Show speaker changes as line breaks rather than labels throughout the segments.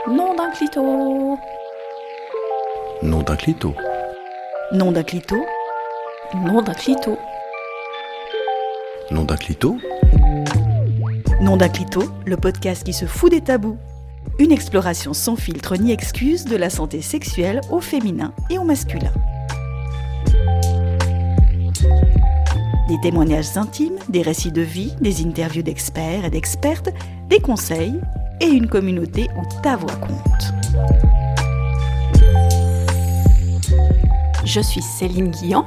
Nom d'un clito.
Nom d'un clito.
Nom d'un clito. Nom d'un clito.
Nom d'un clito.
Nom d'un clito, le podcast qui se fout des tabous. Une exploration sans filtre ni excuse de la santé sexuelle au féminin et au masculin. Des témoignages intimes, des récits de vie, des interviews d'experts et d'expertes, des conseils et une communauté où ta voix compte. Je suis Céline Guillan,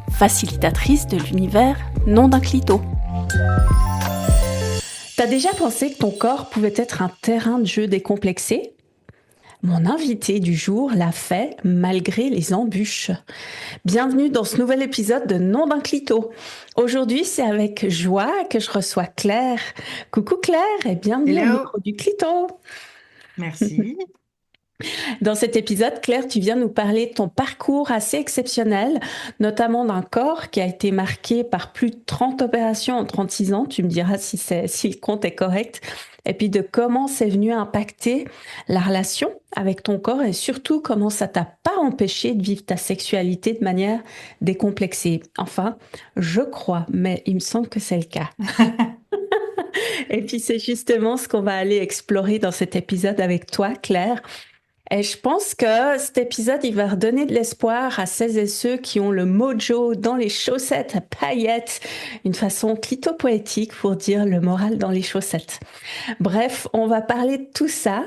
facilitatrice de l'univers Nom d'un clito. T'as déjà pensé que ton corps pouvait être un terrain de jeu décomplexé ? Mon invité du jour l'a fait malgré les embûches. Bienvenue dans ce nouvel épisode de Nom d'un clito. Aujourd'hui, c'est avec joie que je reçois Claire. Coucou Claire et bienvenue au
Hello,
micro du clito.
merci.
Dans cet épisode, Claire, tu viens nous parler de ton parcours assez exceptionnel, notamment d'un corps qui a été marqué par plus de 30 opérations en 36 ans. Tu me diras si le compte est correct. Et puis de comment c'est venu impacter la relation avec ton corps et surtout comment ça t'a pas empêché de vivre ta sexualité de manière décomplexée. Enfin, je crois, mais il me semble que c'est le cas. Et puis c'est justement ce qu'on va aller explorer dans cet épisode avec toi, Claire. Et je pense que cet épisode, il va redonner de l'espoir à celles et ceux qui ont le mojo dans les chaussettes à paillettes, une façon clito-poétique pour dire le moral dans les chaussettes. Bref, on va parler de tout ça.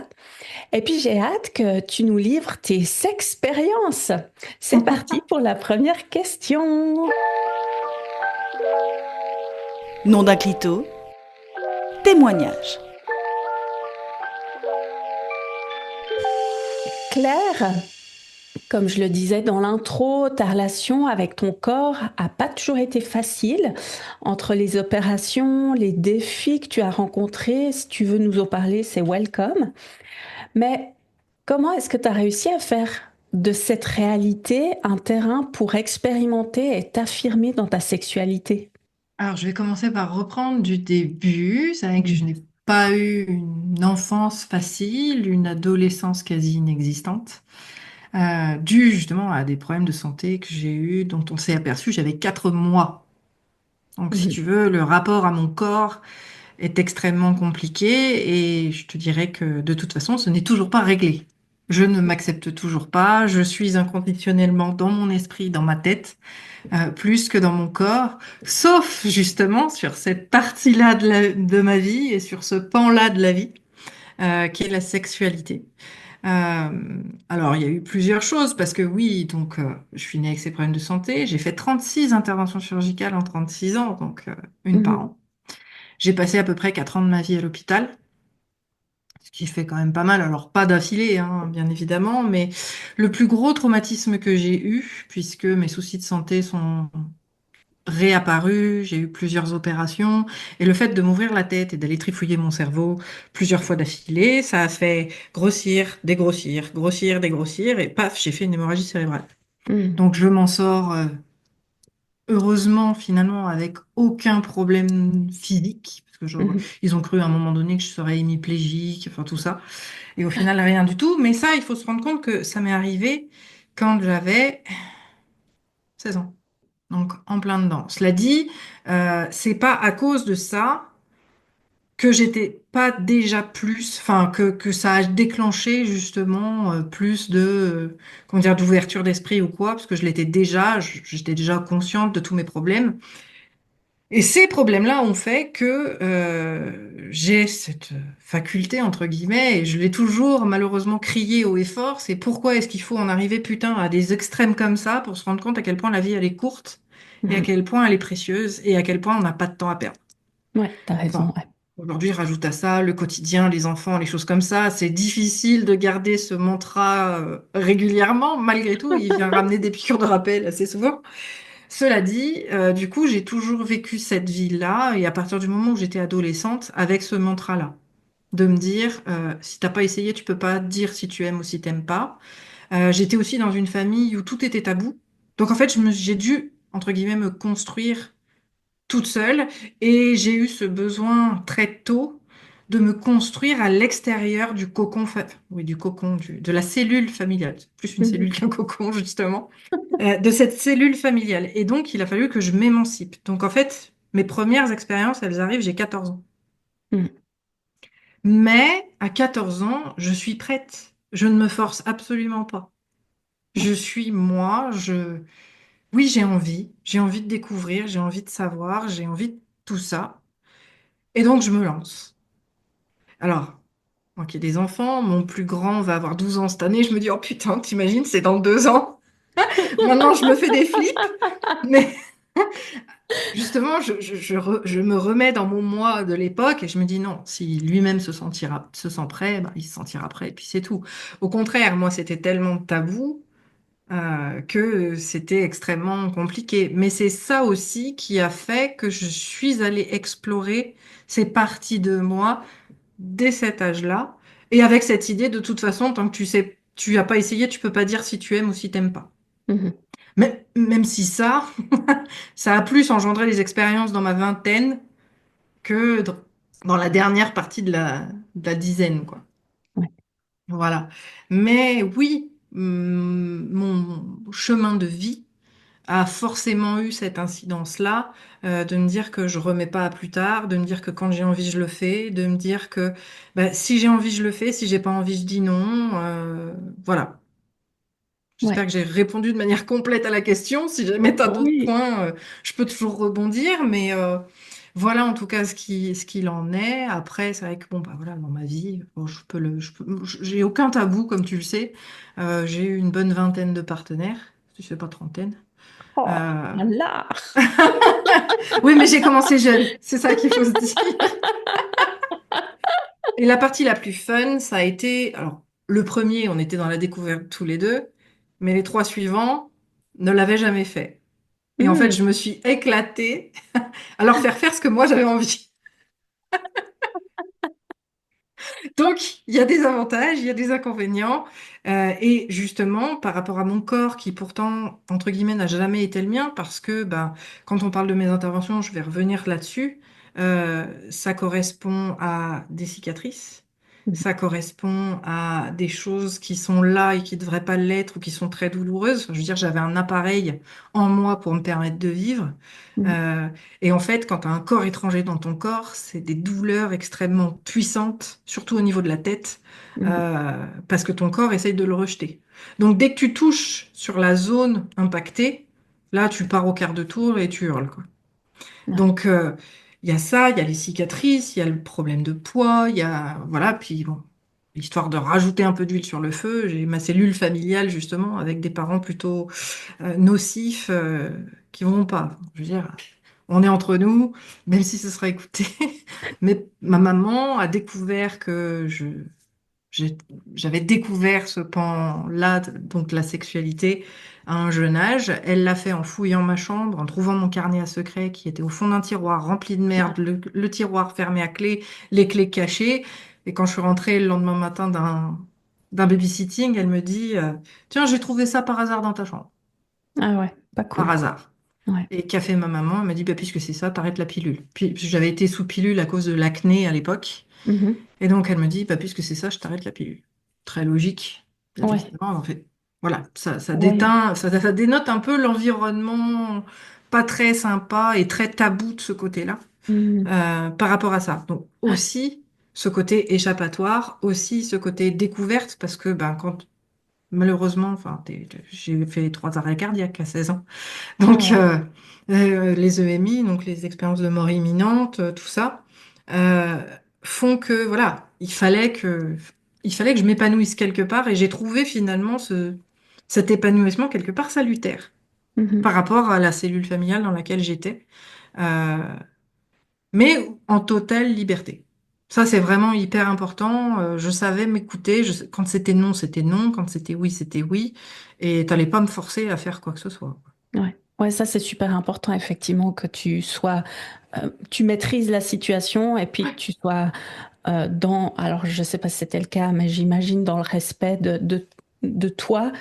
Et puis j'ai hâte que tu nous livres tes sexpériences. C'est parti pour la première question. Nom d'un clito. Témoignage. Claire, comme je le disais dans l'intro, ta relation avec ton corps a pas toujours été facile. Entre les opérations, les défis que tu as rencontrés, si tu veux nous en parler, c'est welcome. Mais comment est-ce que tu as réussi à faire de cette réalité un terrain pour expérimenter et t'affirmer dans ta sexualité?
Alors, je vais commencer par reprendre du début. C'est vrai que je n'ai pas eu une enfance facile, une adolescence quasi inexistante, due justement à des problèmes de santé que j'ai eus, dont on s'est aperçu, j'avais 4 mois. Donc, si
Mhm.
tu veux, le rapport à mon corps est extrêmement compliqué et je te dirais que de toute façon, ce n'est toujours pas réglé. Je ne m'accepte toujours pas, je suis inconditionnellement dans mon esprit, dans ma tête, plus que dans mon corps, sauf justement sur cette partie-là de ma vie et sur ce pan-là de la vie, qui est la sexualité. Alors, il y a eu plusieurs choses, parce que oui, donc je suis née avec ces problèmes de santé, j'ai fait 36 interventions chirurgicales en 36 ans, donc une par
Mhm.
an. J'ai passé à peu près 4 ans de ma vie à l'hôpital, ce qui fait quand même pas mal. Alors, pas d'affilée, hein, bien évidemment, mais le plus gros traumatisme que j'ai eu, puisque mes soucis de santé sont réapparus, j'ai eu plusieurs opérations, et le fait de m'ouvrir la tête et d'aller trifouiller mon cerveau plusieurs fois d'affilée, ça a fait grossir, dégrossir, grossir, dégrossir, et paf, j'ai fait une hémorragie cérébrale.
Mhm.
Donc, je m'en sors heureusement, finalement, avec aucun problème physique, parce que
Mhm.
ils ont cru à un moment donné que je serais hémiplégique, enfin tout ça. Et au final, rien du tout. Mais ça, il faut se rendre compte que ça m'est arrivé quand j'avais 16 ans. Donc, en plein dedans. Cela dit, c'est pas à cause de ça que j'étais pas déjà plus, enfin, que ça a déclenché justement plus de, comment dire, d'ouverture d'esprit ou quoi, parce que je l'étais déjà, j'étais déjà consciente de tous mes problèmes. Et ces problèmes-là ont fait que j'ai cette faculté, entre guillemets, et je l'ai toujours malheureusement crié haut et fort, c'est pourquoi est-ce qu'il faut en arriver, putain, à des extrêmes comme ça pour se rendre compte à quel point la vie, elle est courte, et à
Mhm.
quel point elle est précieuse, et à quel point on n'a pas de temps à perdre.
Ouais, t'as raison.
Enfin, aujourd'hui, rajoute à ça le quotidien, les enfants, les choses comme ça. C'est difficile de garder ce mantra régulièrement. Malgré tout, il vient ramener des piqûres de rappel assez souvent. Cela dit, du coup, j'ai toujours vécu cette vie-là, et à partir du moment où j'étais adolescente, avec ce mantra-là, de me dire, si t'as pas essayé, tu peux pas dire si tu aimes ou si t'aimes pas. J'étais aussi dans une famille où tout était tabou. Donc en fait, j'ai dû, entre guillemets, me construire toute seule, et j'ai eu ce besoin très tôt de me construire à l'extérieur du cocon, oui, du cocon, de la cellule familiale. C'est plus une
Mhm.
cellule qu'un cocon, justement. De cette cellule familiale. Et donc, il a fallu que je m'émancipe. Donc, en fait, mes premières expériences, elles arrivent, j'ai 14 ans.
Mhm.
Mais à 14 ans, je suis prête. Je ne me force absolument pas.
Ouais.
Je suis moi, oui, j'ai envie de découvrir, j'ai envie de savoir, j'ai envie de tout ça. Et donc, je me lance. Alors, moi qui ai des enfants, mon plus grand va avoir 12 ans cette année, je me dis, oh putain, t'imagines, c'est dans 2 ans. Maintenant, je me fais des flips, mais justement, je me remets dans mon moi de l'époque et je me dis non, si lui-même se sent prêt, bah, il se sentira prêt et puis c'est tout. Au contraire, moi, c'était tellement tabou que c'était extrêmement compliqué. Mais c'est ça aussi qui a fait que je suis allée explorer ces parties de moi dès cet âge-là et avec cette idée de toute façon, tant que tu sais, tu n'as pas essayé, tu peux pas dire si tu aimes ou si t'aimes pas.
Mhm.
Mais même si ça, ça a plus engendré des expériences dans ma vingtaine que dans la dernière partie de la dizaine, quoi.
Ouais.
Voilà. Mais oui, mon chemin de vie a forcément eu cette incidence-là, de me dire que je remets pas à plus tard, de me dire que quand j'ai envie, je le fais, de me dire que bah, si j'ai envie, je le fais, si j'ai pas envie, je dis non. Voilà.
Ouais.
J'espère que j'ai répondu de manière complète à la question. Si jamais tu as d'autres
Oui.
points, je peux toujours rebondir, mais voilà en tout cas ce qu'il en est. Après, c'est vrai que bon, bah voilà, dans ma vie, bon, j'ai aucun tabou, comme tu le sais. J'ai eu une bonne vingtaine de partenaires, si c'est pas trentaine.
Oh,
Euh,
là.
Oui, mais j'ai commencé jeune, c'est ça qu'il faut se dire. Et la partie la plus fun, ça a été, alors le premier, on était dans la découverte tous les deux, mais les trois suivants ne l'avaient jamais fait. Et en fait,
Mhm.
je me suis éclatée à leur faire faire ce que moi j'avais envie. Donc, il y a des avantages, il y a des inconvénients. Et justement, par rapport à mon corps, qui pourtant, entre guillemets, n'a jamais été le mien, parce que ben, quand on parle de mes interventions, je vais revenir là-dessus, ça correspond à des cicatrices.
Mhm.
Ça correspond à des choses qui sont là et qui ne devraient pas l'être ou qui sont très douloureuses. Enfin, je veux dire, j'avais un appareil en moi pour me permettre de vivre.
Mhm.
Euh, et en fait, quand tu as un corps étranger dans ton corps, c'est des douleurs extrêmement puissantes, surtout au niveau de la tête,
Mhm.
parce que ton corps essaye de le rejeter. Donc dès que tu touches sur la zone impactée, là, tu pars au quart de tour et tu hurles, quoi.
Ouais.
Donc il y a ça, il y a les cicatrices, il y a le problème de poids, il y a voilà, puis bon, histoire de rajouter un peu d'huile sur le feu, j'ai ma cellule familiale justement avec des parents plutôt nocifs qui vont pas. Je veux dire, on est entre nous, même si ce sera écouté. Mais ma maman a découvert que j'ai- j'avais découvert ce pan-là, donc la sexualité, à un jeune âge. Elle l'a fait en fouillant ma chambre, en trouvant mon carnet à secret qui était au fond d'un tiroir rempli de merde, le tiroir fermé à clé, les clés cachées. Et quand je suis rentrée le lendemain matin d'un babysitting, elle me dit tiens, j'ai trouvé ça par hasard dans ta chambre.
Ah ouais, pas
Par
cool.
hasard.
Ouais.
Et qu'a fait ma maman? Elle m'a dit bah, puisque c'est ça, t'arrêtes la pilule. Puis j'avais été sous pilule à cause de l'acné à l'époque.
Mhm.
Et donc, elle me dit, bah, puisque c'est ça, je t'arrête la pilule. Très logique, bien
Ouais.
évidemment. En fait, voilà, ça
Ouais.
déteint, ça dénote un peu l'environnement pas très sympa et très tabou de ce côté-là
Mhm.
par rapport à ça. Donc,
Ouais.
aussi ce côté échappatoire, aussi ce côté découverte, parce que ben, quand malheureusement, enfin, j'ai fait 3 arrêts cardiaques à 16 ans. Donc,
Oh.
les EMI, donc les expériences de mort imminente, tout ça, euh, font que, voilà, il fallait que je m'épanouisse quelque part et j'ai trouvé finalement cet épanouissement quelque part salutaire par
Mhm.
rapport à la cellule familiale dans laquelle j'étais, euh, mais en totale liberté. Ça, c'est vraiment hyper important. Je savais m'écouter. Quand c'était non, c'était non. Quand c'était oui, c'était oui. Et t'allais pas me forcer à faire quoi que ce soit.
Ouais. Ouais, ça c'est super important effectivement que tu sois, tu maîtrises la situation et puis que tu sois alors je sais pas si c'était le cas, mais j'imagine dans le respect de toi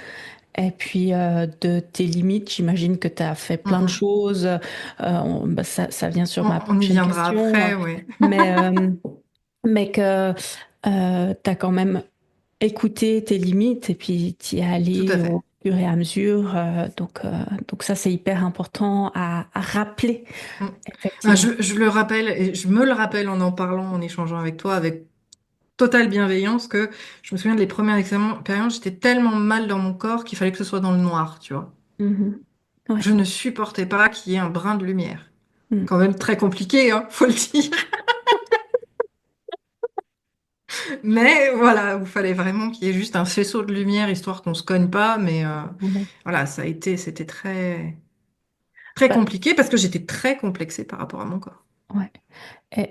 et puis de tes limites. J'imagine que tu as fait
Mm,
plein de
mm.
choses. Bah, ça vient sur ma
On y
prochaine
viendra
question.
après, oui.
Mais mais que tu as quand même écouté tes limites et puis t'y es
Tout à
allé
fait.
au fur et à mesure. Donc ça, c'est hyper important à rappeler,
Mm. Ah,
effectivement.
je le rappelle, et je me le rappelle en parlant, en échangeant avec toi, avec totale bienveillance, que je me souviens de les premières expériences, j'étais tellement mal dans mon corps qu'il fallait que ce soit dans le noir, tu vois.
Mhm. Ouais.
Je ne supportais pas qu'il y ait un brin de lumière.
Mm.
Quand même très compliqué, hein, faut le dire. Mais voilà, il fallait vraiment qu'il y ait juste un faisceau de lumière, histoire qu'on se cogne pas. Mais
Ouais.
voilà, c'était très, très
Bah,
compliqué parce que j'étais très complexée par rapport à mon corps.
ouais.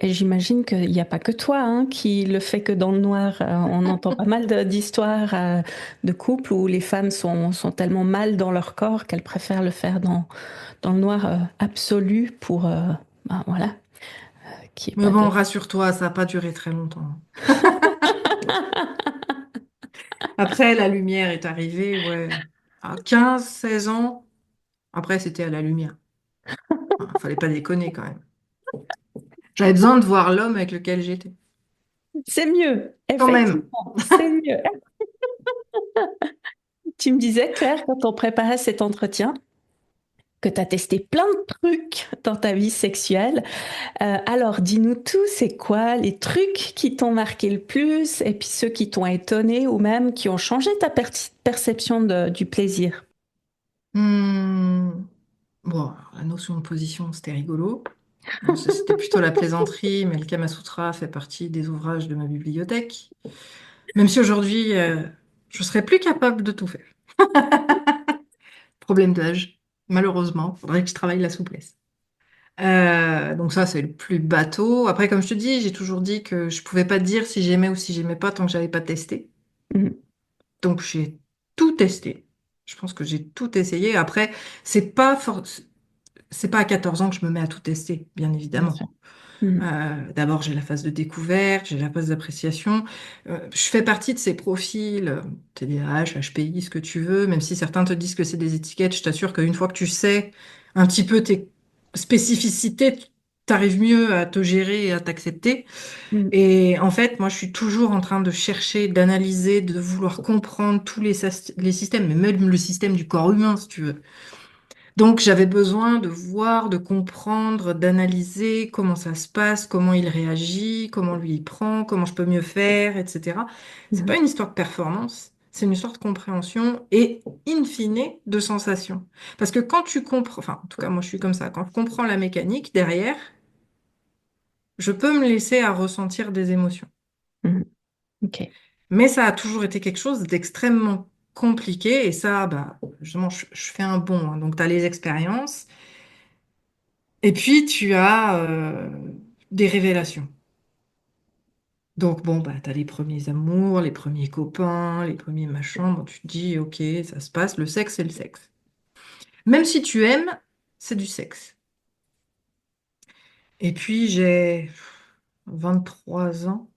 Et j'imagine qu'il n'y a pas que toi hein, qui le fait que dans le noir. On entend pas mal d'histoires de couples où les femmes sont tellement mal dans leur corps qu'elles préfèrent le faire dans le noir absolu pour ben voilà, qu'il n'y ait
Mais
pas
bon,
de...
rassure-toi, ça n'a pas duré très longtemps. Après, la lumière est arrivée, ouais, à 15, 16 ans. Après, c'était à la lumière. Fallait pas déconner quand même. J'avais besoin de voir l'homme avec lequel j'étais.
C'est mieux,
Quand même.
effectivement, c'est mieux. Tu me disais, Claire, quand on préparait cet entretien, que tu as testé plein de trucs dans ta vie sexuelle. Alors, dis-nous tout, c'est quoi les trucs qui t'ont marqué le plus et puis ceux qui t'ont étonné ou même qui ont changé ta perception du plaisir?
Hmm. Bon, alors, la notion de position, c'était rigolo. Bon, ça, c'était plutôt la plaisanterie, mais le Kama Sutra fait partie des ouvrages de ma bibliothèque. Même si aujourd'hui, je serais plus capable de tout faire. Problème d'âge, malheureusement. Faudrait que je travaille la souplesse. Donc ça, c'est le plus bateau. Après, comme je te dis, j'ai toujours dit que je pouvais pas te dire si j'aimais ou si j'aimais pas tant que j'avais pas testé.
Mhm,
Donc j'ai tout testé. Je pense que j'ai tout essayé. Après, c'est pas à 14 ans que je me mets à tout tester, bien
bien sûr.
évidemment.
Mhm,
D'abord, j'ai la phase de découverte, j'ai la phase d'appréciation. Je fais partie de ces profils, TDAH, HPI, ce que tu veux, même si certains te disent que c'est des étiquettes, je t'assure qu'une fois que tu sais un petit peu tes spécificités, tu arrives mieux à te gérer et à t'accepter.
mhm,
Et en fait, moi, je suis toujours en train de chercher, d'analyser, de vouloir comprendre tous les systèmes, mais même le système du corps humain, si tu veux. Donc j'avais besoin de voir, de comprendre, d'analyser comment ça se passe, comment il réagit, comment lui il prend, comment je peux mieux faire, etc. C'est
mhm,
pas une histoire de performance, c'est une histoire de compréhension et in fine de sensation. Parce que quand tu comprends, enfin en tout cas moi je suis comme ça, quand je comprends la mécanique derrière, je peux me laisser à ressentir des émotions.
mhm. Ok.
Mais ça a toujours été quelque chose d'extrêmement compliqué et ça, bah, justement, je fais un bond, hein. Donc tu as les expériences. Et puis, tu as des révélations. Donc, bon, bah, tu as les premiers amours, les premiers copains, les premiers machins. Bon, tu te dis, OK, ça se passe, le sexe, c'est le sexe. Même si tu aimes, c'est du sexe. Et puis, j'ai 23 ans.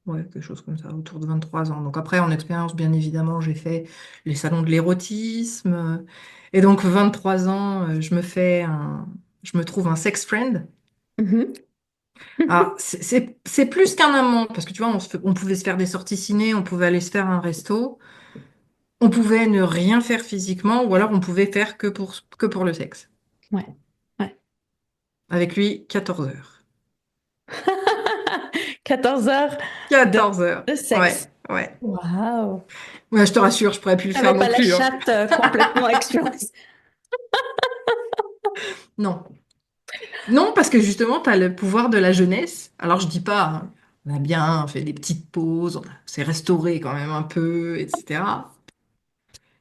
Ouais, quelque chose comme ça, autour de 23 ans. Donc, après, en expérience, bien évidemment, j'ai fait les salons de l'érotisme. Et donc, 23 ans, je me trouve un sex friend.
Mhm.
Ah, c'est plus qu'un amant, parce que tu vois, on pouvait se faire des sorties ciné, on pouvait aller se faire un resto, on pouvait ne rien faire physiquement, ou alors on pouvait faire que pour le sexe.
Ouais. Ouais.
Avec lui, 14 heures.
14 heures de,
14 heures.
de
Ouais,
sexe.
ouais.
Waouh.
Ouais, je te rassure, je pourrais plus le faire
T'avais
non
pas la
plus, hein.
chatte complètement explosée.
Non. Non, parce que justement, tu as le pouvoir de la jeunesse. Alors, je dis pas, hein, on a bien fait des petites pauses, s'est restauré quand même un peu, etc.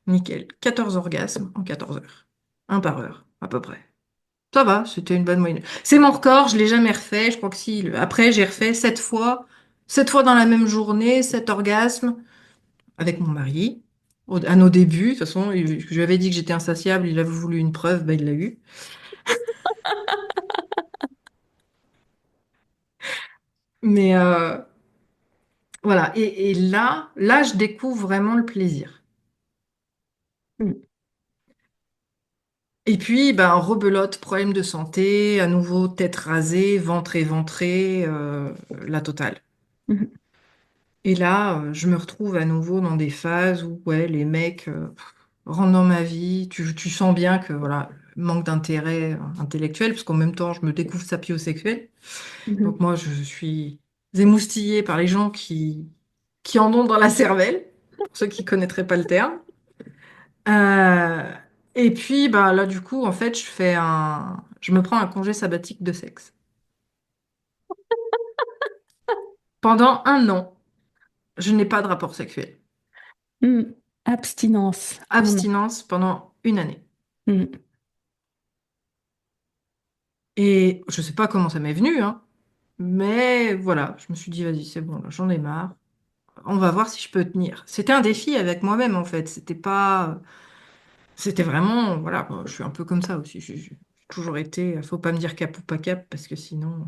Nickel. 14 orgasmes en 14 heures. Un par heure, à peu près. Ça va, c'était une bonne moyenne. C'est mon record, je l'ai jamais refait. Je crois que si. Après, j'ai refait 7 fois. 7 fois dans la même journée, 7 orgasmes avec mon mari. À nos débuts, de toute façon, je lui avais dit que j'étais insatiable, il avait voulu une preuve, ben, il l'a eu. Mais voilà. Et là, je découvre vraiment le plaisir.
Mhm.
Et puis, ben, rebelote, problème de santé, à nouveau tête rasée, ventre éventré, la totale.
Mhm.
Et là, je me retrouve à nouveau dans des phases où ouais, les mecs rentrent dans ma vie. Tu sens bien que voilà, manque d'intérêt intellectuel, parce qu'en même temps, je me découvre sapiosexuelle. Donc
Mhm.
moi, je suis émoustillée par les gens qui en ont dans la cervelle, pour ceux qui connaîtraient pas le terme. Euh, et puis, bah, là, du coup, en fait, je me prends un congé sabbatique de sexe. Pendant un an, je n'ai pas de rapport sexuel.
Mhm. Abstinence. Ah non.
Abstinence pendant une année.
Mhm.
Et je sais pas comment ça m'est venu, hein, mais voilà, je me suis dit, vas-y, c'est bon, là, j'en ai marre. On va voir si je peux tenir. C'était un défi avec moi-même, en fait. C'était vraiment, voilà, bon, je suis un peu comme ça aussi. J'ai toujours été, faut pas me dire cap ou pas cap, parce que sinon,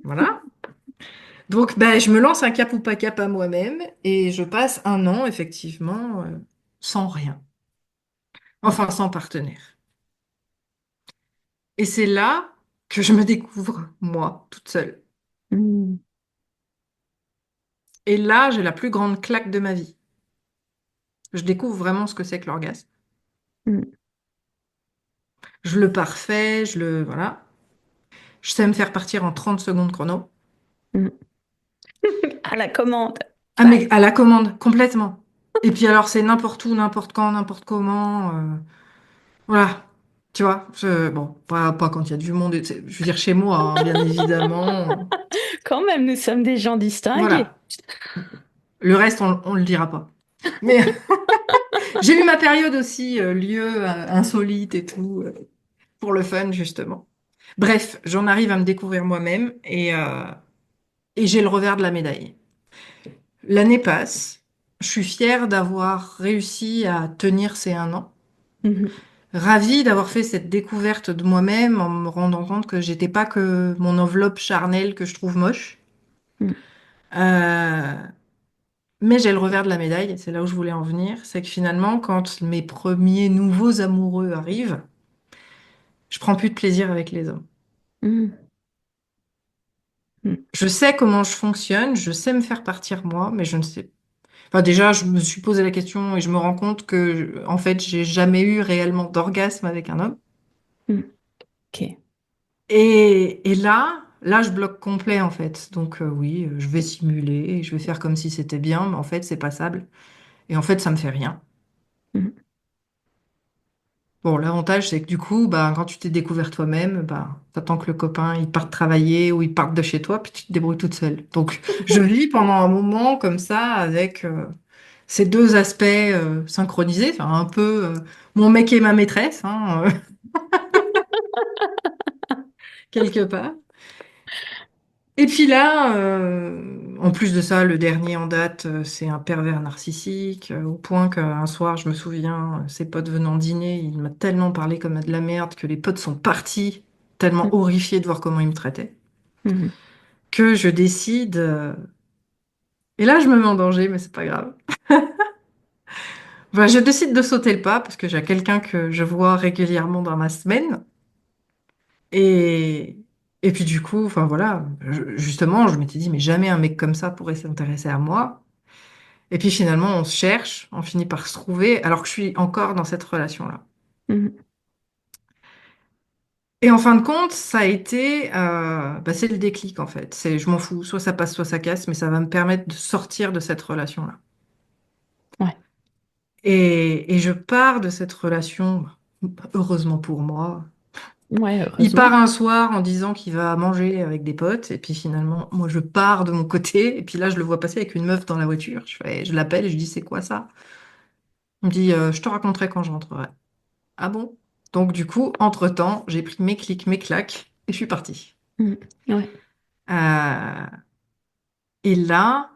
voilà. Donc, ben, je me lance un cap ou pas cap à moi-même et je passe un an, effectivement, sans rien.
Ouais.
Enfin, sans partenaire. Et c'est là que je me découvre, moi, toute seule.
Mhm.
Et là, j'ai la plus grande claque de ma vie. Je découvre vraiment ce que c'est que l'orgasme.
Mhm.
Je le parfais, voilà. Je sais me faire partir en 30 secondes chrono.
Mhm. À la commande.
Ah,
Tac.
mais à la commande, complètement. Et puis alors, c'est n'importe où, n'importe quand, n'importe comment. Voilà. Tu vois, bon, pas quand il y a du monde. Je veux dire, chez moi, hein, bien évidemment.
Quand même, nous sommes des gens distingués.
Voilà. Le reste, on le dira pas. Mais j'ai eu ma période aussi, lieu insolite et tout, pour le fun, justement. Bref, j'en arrive à me découvrir moi-même et j'ai le revers de la médaille. L'année passe, je suis fière d'avoir réussi à tenir ces un an,
Mhm.
ravie d'avoir fait cette découverte de moi-même en me rendant compte que j'étais pas que mon enveloppe charnelle que je trouve moche.
Mhm.
Euh, mais j'ai le revers de la médaille, et c'est là où je voulais en venir, c'est que finalement, quand mes premiers nouveaux amoureux arrivent, je prends plus de plaisir avec les hommes.
Mhm. Mhm.
Je sais comment je fonctionne, je sais me faire partir moi, mais je ne sais. Enfin, déjà, je me suis posé la question et je me rends compte que, en fait, j'ai jamais eu réellement d'orgasme avec un homme.
Mhm. Ok.
Et là, je bloque complet, en fait. Donc, oui, je vais simuler et je vais faire comme si c'était bien, mais en fait, c'est passable. Et en fait, ça me fait rien.
Mhm.
Bon, l'avantage, c'est que du coup, bah, quand tu t'es découvert toi-même, bah, t'attends que le copain, il parte travailler ou il parte de chez toi, puis tu te débrouilles toute seule. Donc, je vis pendant un moment comme ça avec ces deux aspects synchronisés, enfin, un peu mon mec et ma maîtresse, hein, quelque part. Et puis là, en plus de ça, le dernier en date, c'est un pervers narcissique, au point qu'un soir, je me souviens, ses potes venant dîner, il m'a tellement parlé comme à de la merde que les potes sont partis, tellement horrifiés de voir comment il me traitait,
Mhm.
que je décide, et là, je me mets en danger, mais c'est pas grave. Enfin, je décide de sauter le pas parce que j'ai quelqu'un que je vois régulièrement dans ma semaine. Et, et puis du coup, enfin voilà, justement, je m'étais dit, mais jamais un mec comme ça pourrait s'intéresser à moi. Et puis finalement, on se cherche, on finit par se trouver, alors que je suis encore dans cette relation-là.
Mhm.
Et en fin de compte, ça a été, bah, c'est le déclic en fait. C'est, je m'en fous, soit ça passe, soit ça casse, mais ça va me permettre de sortir de cette relation-là.
Ouais.
Et je pars de cette relation, heureusement pour moi.
Ouais,
Il part
heureusement.
un soir en disant qu'il va manger avec des potes, et puis finalement, moi je pars de mon côté, et puis là je le vois passer avec une meuf dans la voiture. Je l'appelle et je dis, c'est quoi ça? Il me dit, je te raconterai quand je rentrerai. Ah bon? Donc du coup, entre-temps, j'ai pris mes clics, mes claques et je suis partie.
Mhm. Ouais.
Euh, et là,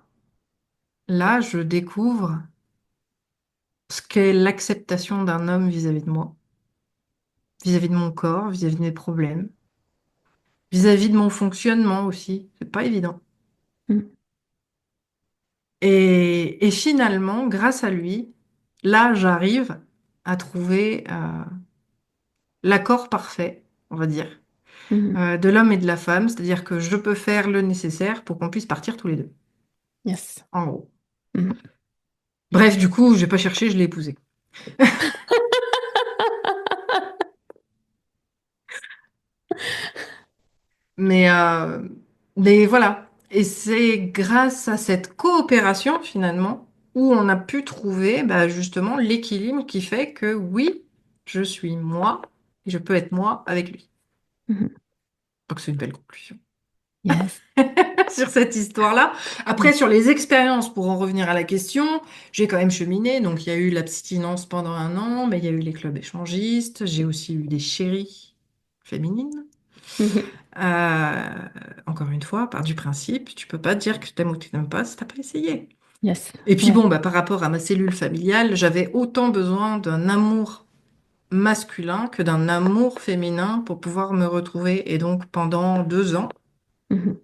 je découvre ce qu'est l'acceptation d'un homme vis-à-vis de moi, vis-à-vis de mon corps, vis-à-vis de mes problèmes, vis-à-vis de mon fonctionnement aussi. C'est pas évident.
Mhm.
Et finalement, grâce à lui, là, j'arrive à trouver l'accord parfait, on va dire,
Mhm.
de l'homme et de la femme, c'est-à-dire que je peux faire le nécessaire pour qu'on puisse partir tous les deux,
Yes.
en gros.
Mhm.
Bref, du coup, j'ai pas cherché, je l'ai épousé. Mais, euh, mais voilà. Et c'est grâce à cette coopération, finalement, où on a pu trouver bah, justement l'équilibre qui fait que oui, je suis moi, et je peux être moi avec lui.
Mhm.
Donc c'est une belle conclusion
Yes.
sur cette histoire-là. Après, sur les expériences, pour en revenir à la question, j'ai quand même cheminé. Donc il y a eu l'abstinence pendant 1 an, mais il y a eu les clubs échangistes. J'ai aussi eu des chéries féminines.
Mhm.
Euh, Encore une fois, par du principe, tu peux pas dire que tu t'aimes ou que tu n'aimes pas si t'as pas essayé.
Yes.
Et puis
Ouais.
bon, bah, par rapport à ma cellule familiale, j'avais autant besoin d'un amour masculin que d'un amour féminin pour pouvoir me retrouver. Et donc pendant 2 ans,
Mhm.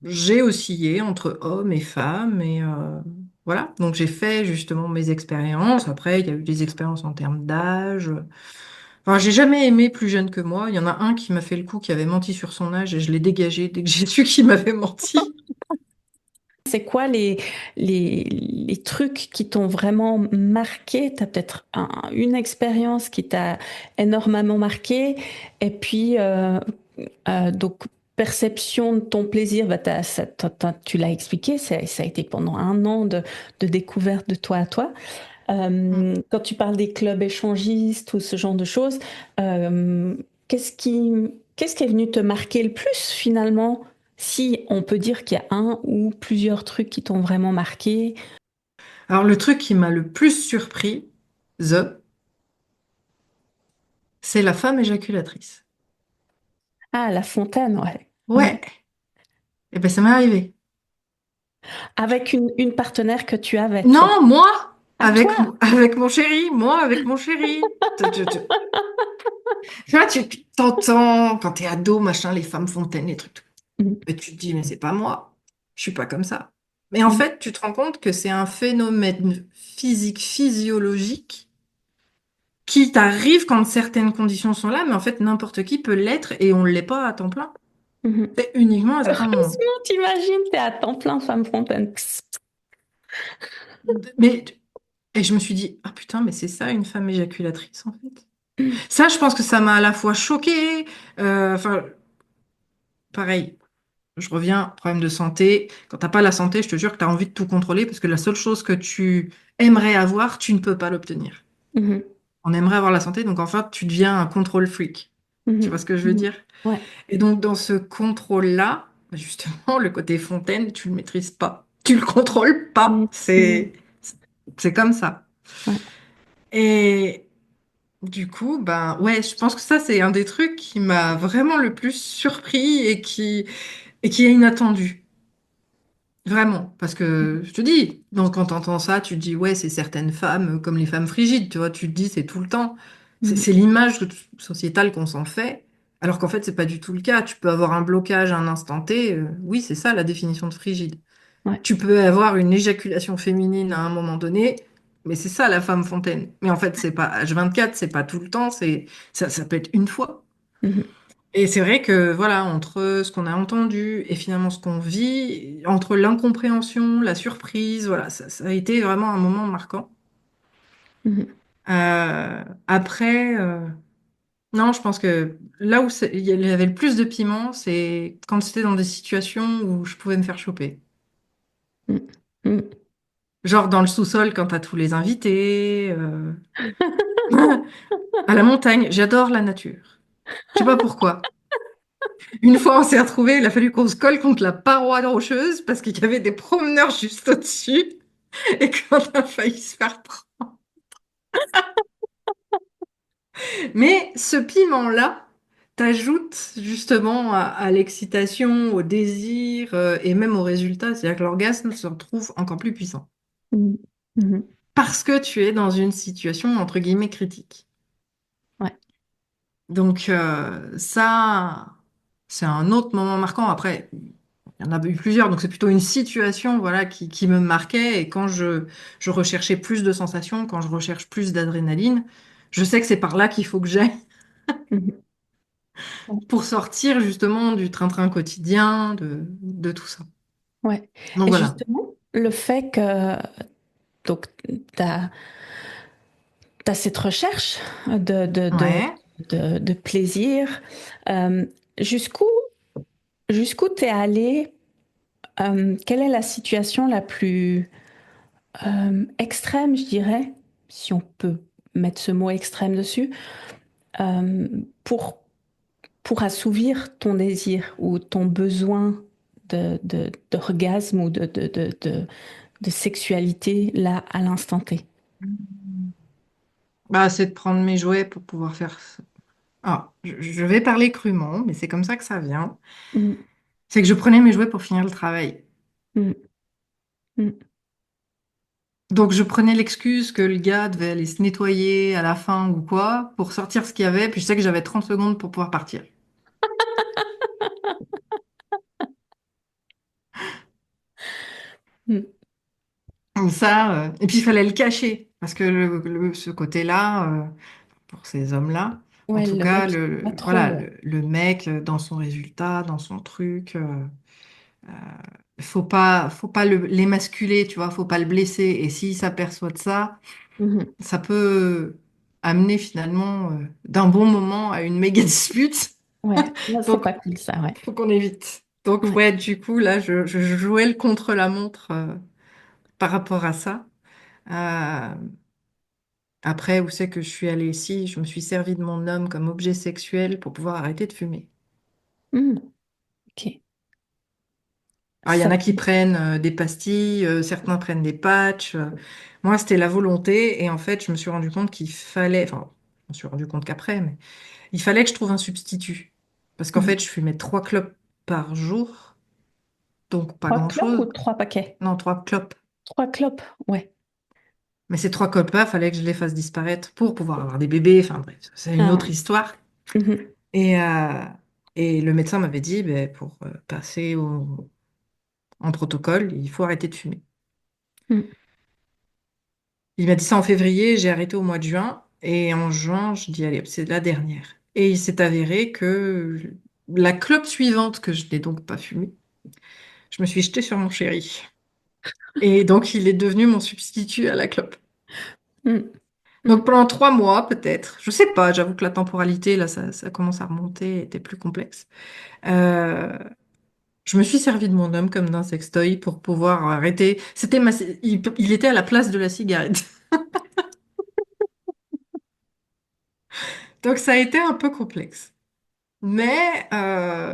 j'ai oscillé entre hommes et femmes. Et voilà, donc j'ai fait justement mes expériences. Après, il y a eu des expériences en termes d'âge. Enfin, j'ai jamais aimé plus jeune que moi. Il y en a un qui m'a fait le coup, qui avait menti sur son âge et je l'ai dégagé dès que j'ai su qu'il m'avait menti.
C'est quoi les trucs qui t'ont vraiment marqué? Tu as peut-être une expérience qui t'a énormément marqué. Et puis, donc, perception de ton plaisir, bah, tu l'as expliqué, ça a été pendant 1 an de découverte de toi à toi. Quand tu parles des clubs échangistes ou ce genre de choses, euh, qu'est-ce qui, qu'est-ce qui est venu te marquer le plus finalement? Si on peut dire qu'il y a un ou plusieurs trucs qui t'ont vraiment marqué.
Alors, le truc qui m'a le plus surpris, c'est la femme éjaculatrice.
Ah, la fontaine, ouais.
Ouais,
Ouais.
et ben ça m'est arrivé.
Avec une partenaire que tu avais, toi.
Non, moi,
À toi.
avec mon chéri, moi, avec mon chéri. Tu vois, tu t'entends quand t'es ado, machin, les femmes fontaines, les trucs.
Mhm.
Et tu te dis, mais c'est pas moi. Je suis pas comme ça. Mais en
Mhm.
fait, tu te rends compte que c'est un phénomène physique, physiologique, qui t'arrive quand certaines conditions sont là, mais en fait, n'importe qui peut l'être et on ne l'est pas à temps plein.
Mhm.
C'est uniquement à certains moments.
Heureusement, t'imagines, t'es à temps plein, femme fontaine. Psst.
Mais, et je me suis dit, ah putain, mais c'est ça une femme éjaculatrice, en fait. Ça, je pense que ça m'a à la fois choquée. Enfin, pareil, je reviens, problème de santé. Quand t'as pas la santé, je te jure que tu as envie de tout contrôler parce que la seule chose que tu aimerais avoir, tu ne peux pas l'obtenir.
Mhm.
On aimerait avoir la santé, donc en fait, tu deviens un contrôle freak. Tu vois
Mhm.
ce que je veux
Mhm.
dire?
Ouais.
Et donc, dans ce contrôle-là, bah, justement, le côté fontaine, tu le maîtrises pas. Tu le contrôles pas.
Mhm. Mhm.
C'est comme ça.
Ouais.
Et du coup, ben ouais, je pense que ça, c'est un des trucs qui m'a vraiment le plus surpris et qui est inattendu. Vraiment. Parce que je te dis, donc quand tu entends ça, tu te dis, ouais, c'est certaines femmes, comme les femmes frigides, tu vois, tu te dis, c'est tout le temps.
Mhm.
C'est l'image sociétale qu'on s'en fait. Alors qu'en fait, c'est pas du tout le cas. Tu peux avoir un blocage à un instant T. Oui, c'est ça la définition de frigide.
Ouais.
Tu peux avoir une éjaculation féminine à un moment donné, mais c'est ça la femme fontaine. Mais en fait, c'est pas H24, c'est pas tout le temps, ça peut être une fois.
Mhm.
Et c'est vrai que voilà, entre ce qu'on a entendu et finalement ce qu'on vit, entre l'incompréhension, la surprise, voilà, ça a été vraiment un moment marquant.
Mhm.
Après, non, je pense que là où il y avait le plus de piment, c'est quand c'était dans des situations où je pouvais me faire choper.
Mhm. Mhm.
Genre dans le sous-sol quand t'as tous les invités, à la montagne, j'adore la nature. Je sais pas pourquoi. Une fois, on s'est retrouvés, il a fallu qu'on se colle contre la paroi rocheuse parce qu'il y avait des promeneurs juste au-dessus et qu'on a failli se faire prendre. Mais ce piment-là t'ajoute justement à l'excitation, au désir et même au résultat. C'est-à-dire que l'orgasme se retrouve encore plus puissant
Mhm. Mhm.
parce que tu es dans une situation entre guillemets critique.
Ouais.
Donc ça, c'est un autre moment marquant. Après, il y en a eu plusieurs, donc c'est plutôt une situation voilà, qui me marquait. Et quand je recherchais plus de sensations, quand je recherche plus d'adrénaline, je sais que c'est par là qu'il faut que j'aille
Mhm. Ouais.
pour sortir justement du train-train quotidien, de tout ça.
Ouais.
Donc
Et
voilà.
justement, le fait que donc tu as cette recherche de, de, de,
Ouais.
de plaisir, euh, jusqu'où t'es allé, quelle est la situation la plus extrême, je dirais, si on peut mettre ce mot extrême dessus, euh, pour, pour assouvir ton désir ou ton besoin d'orgasme ou de sexualité là à l'instant T.
Bah, c'est de prendre mes jouets pour pouvoir faire ça. Ah, je vais parler crûment, mais c'est comme ça que ça vient.
Mm,
C'est que je prenais mes jouets pour finir le travail.
mm, mm.
Donc je prenais l'excuse que le gars devait aller se nettoyer à la fin ou quoi pour sortir ce qu'il y avait, puis je sais que j'avais 30 secondes pour pouvoir partir.
Mm.
Comme ça, et puis il fallait le cacher, parce que ce côté-là, pour ces hommes-là, en
Ouais,
tout
le
cas,
mec, pas trop,
voilà,
ouais.
le mec dans son résultat, dans son truc, faut pas l'émasculer, tu vois, faut pas le blesser. Et s'il s'aperçoit de ça,
Mhm.
ça peut amener finalement d'un bon moment à une méga dispute.
Ouais, non, c'est
Donc,
pas cool ça, ouais.
faut qu'on évite. Donc,
Ouais.
ouais, du coup, là, je jouais le contre-la-montre par rapport à ça. Euh, Après, où c'est que je suis allée ici? Je me suis servi de mon homme comme objet sexuel pour pouvoir arrêter de fumer.
Mm, ok.
Alors, il y en
Ça,
a qui prennent des pastilles, certains prennent des patchs. Moi, c'était la volonté. Et en fait, je me suis rendu compte qu'il fallait, enfin, je me suis rendu compte qu'après, mais il fallait que je trouve un substitut. Parce qu'en
mhm.
fait, je fumais 3 clopes par jour, donc pas
3 clopes ou
grand-chose.
3 paquets?
Non, 3 clopes.
3 clopes, ouais.
Mais ces 3 clopes-là, il fallait que je les fasse disparaître pour pouvoir avoir des bébés. Enfin bref, c'est une
Ah
autre
ouais.
histoire.
Mhm,
Et le médecin m'avait dit, ben, pour passer en protocole, il faut arrêter de fumer.
mm,
Il m'a dit ça en février, j'ai arrêté au mois de juin. Et en juin, je dis, allez, hop, c'est la dernière. Et il s'est avéré que la clope suivante, que je n'ai donc pas fumée, je me suis jetée sur mon chéri. Et donc, il est devenu mon substitut à la clope.
mm,
Donc,
mm.
pendant 3 mois, peut-être, je sais pas, j'avoue que la temporalité, là, ça commence à remonter, était plus complexe. Euh, Je me suis servi de mon homme comme d'un sextoy pour pouvoir arrêter. Il était à la place de la cigarette. Donc ça a été un peu complexe. Mais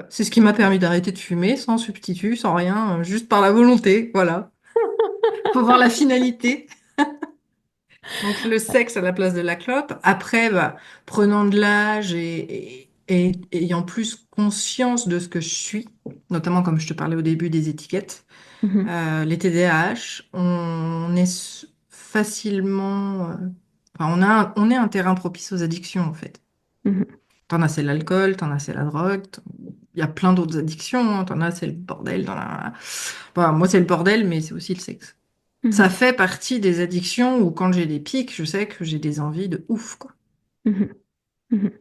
c'est ce qui m'a permis d'arrêter de fumer sans substitut, sans rien, juste par la volonté. Voilà. Faut voir la finalité. Donc le sexe à la place de la clope. Après, bah, prenant de l'âge et ayant plus conscience de ce que je suis, notamment comme je te parlais au début des étiquettes.
Mhm,
Les TDAH, on est facilement, enfin, on est un terrain propice aux addictions en fait.
mhm,
T'en as c'est l'alcool, t'en as c'est la drogue, il y a plein d'autres addictions, hein. T'en as c'est le bordel, Voilà, moi c'est le bordel, mais c'est aussi le sexe. Ça
mhm,
fait partie des addictions où quand j'ai des pics, je sais que j'ai des envies de ouf, quoi.
mhm, mhm,